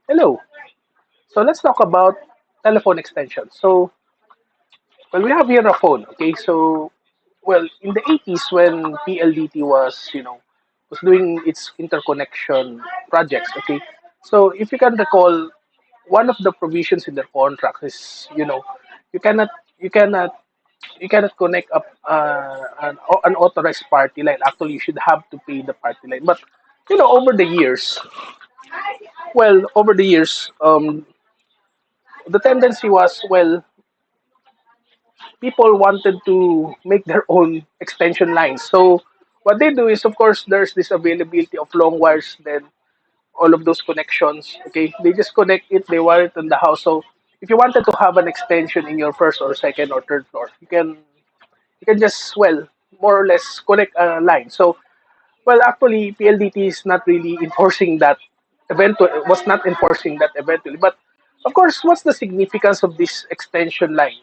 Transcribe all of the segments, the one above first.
Hello. So let's talk about telephone extensions. Well, we have here a phone. Okay. In the 80s, when PLDT was doing its interconnection projects. Okay. So, if you can recall, one of the provisions in their contract is, you cannot, you cannot, you cannot connect up an authorized party line. Actually, you should have to pay the party line. But, over the years, the tendency was, people wanted to make their own extension lines. So what they do is, of course, there's this availability of long wires, then all of those connections. Okay, they just connect it, they wire it in the house. So if you wanted to have an extension in your first or second or third floor, you can just more or less connect a line. So actually, PLDT is not really enforcing that. Was not enforcing that eventually, but of course, what's the significance of this extension line?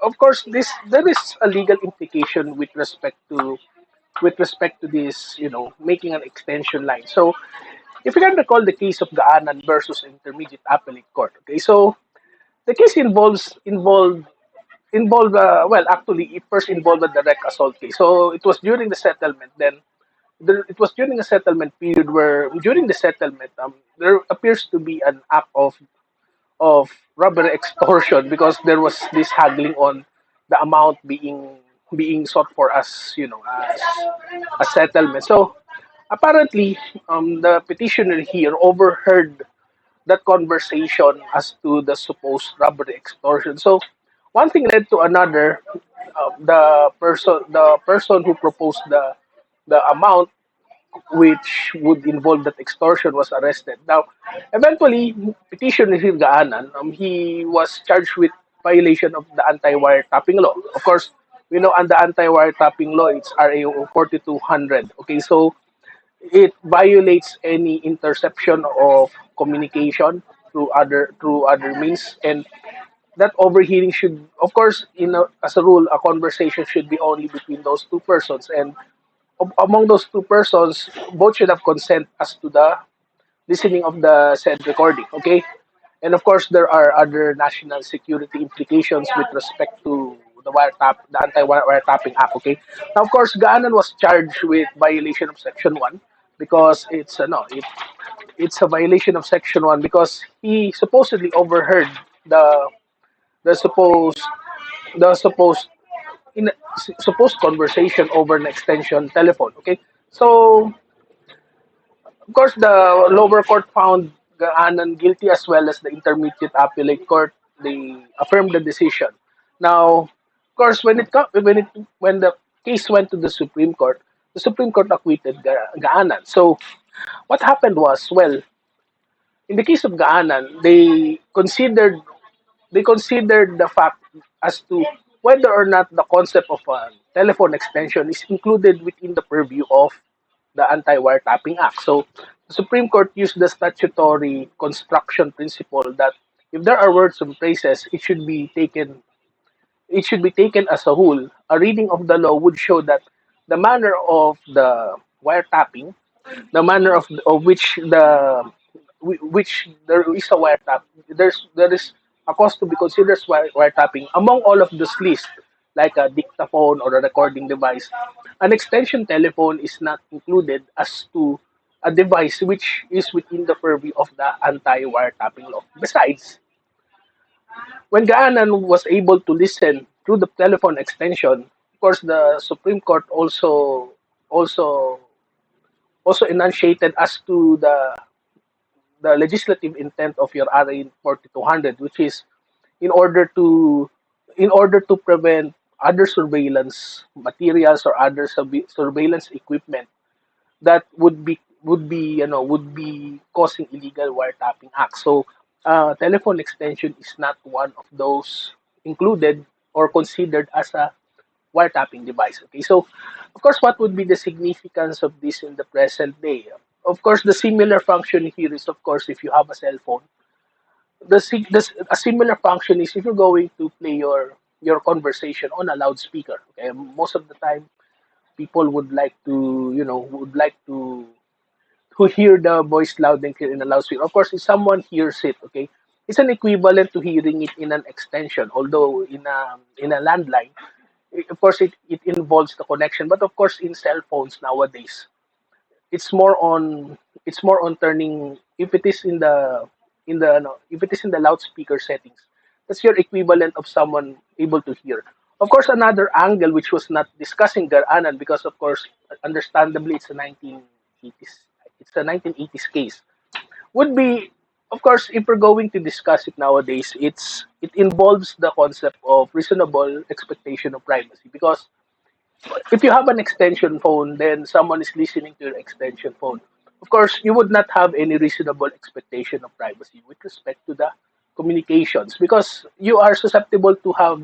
Of course, this there is a legal implication with respect to this, making an extension line. So, if you can recall the case of Gaanan versus Intermediate Appellate Court, okay, so the case actually, it first involved the direct assault case. So it was during the settlement. Then it was during a settlement period where during the settlement, there appears to be an act of robbery extortion because there was this haggling on the amount being sought for as as a settlement. So apparently, the petitioner here overheard that conversation as to the supposed robbery extortion. So one thing led to another. The person who proposed the amount which would involve that extortion was arrested. Now, eventually, petitioner Hirgaanan, he was charged with violation of the anti-wiretapping law. Of course, we know on the anti-wiretapping law, it's RA 4200. Okay, so it violates any interception of communication through other means, and that overhearing should, of course, as a rule, a conversation should be only between those two persons, and among those two persons, both should have consent as to the listening of the said recording. Okay, and of course, there are other national security implications with respect to the anti-wiretapping act. Okay, now of course, Gaanan was charged with violation of Section 1 because it's a violation of Section 1 because he supposedly overheard the the supposed the supposed conversation over an extension telephone. Okay, so of course the lower court found Annan guilty as well as the intermediate appellate court. They affirmed the decision. Now, of course, when the case went to the Supreme Court acquitted Gaanan. So what happened was, in the case of Gaanan, they considered the fact as to whether or not the concept of a telephone extension is included within the purview of the Anti-Wiretapping Act. So the Supreme Court used the statutory construction principle that if there are words and phrases, it should be taken as a whole. A reading of the law would show that the manner of the wiretapping, the manner of which there is a wiretap, there is a cause to be considered as wiretapping among all of this list, like a dictaphone or a recording device. An extension telephone is not included as to a device which is within the purview of the anti-wiretapping law. Besides, when Gaanan was able to listen through the telephone extension, of course, the Supreme Court also also enunciated as to the legislative intent of your RA 4200, which is in order to in order to prevent other surveillance materials or other surveillance equipment that would be causing illegal wiretapping acts. So, telephone extension is not one of those included or considered as a wiretapping device. Okay, so of course, what would be the significance of this in the present day? Of course, the similar function here is, of course, if you have a cell phone, a similar function is if you're going to play your conversation on a loudspeaker. Okay, most of the time, people would like to who hear the voice loud and clear in a loudspeaker. Of course, if someone hears it, okay, it's an equivalent to hearing it in an extension. Although in a landline, of course, it involves the connection. But of course, in cell phones nowadays, it's more on it's more on turning if it is in the no, if it is in the loudspeaker settings, that's your equivalent of someone able to hear. Of course, another angle which was not discussing Garanan because of course understandably it's a 1980s case would be, of course, if we're going to discuss it nowadays, it involves the concept of reasonable expectation of privacy because if you have an extension phone, then someone is listening to your extension phone. Of course, you would not have any reasonable expectation of privacy with respect to the communications because you are susceptible to have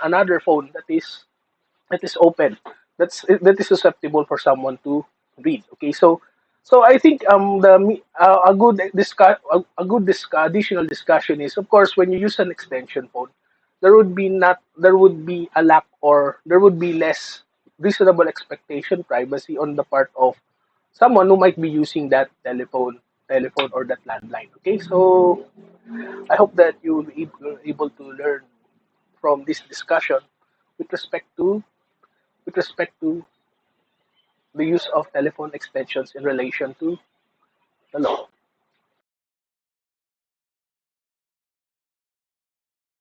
another phone that is open. That is susceptible for someone to read. Okay, so I think a good additional discussion is of course when you use an extension phone, there would be a lack or there would be less reasonable expectation privacy on the part of someone who might be using that telephone or that landline. Okay, so I hope that you will be able to learn from this discussion with respect to with respect to the use of telephone extensions in relation to the law.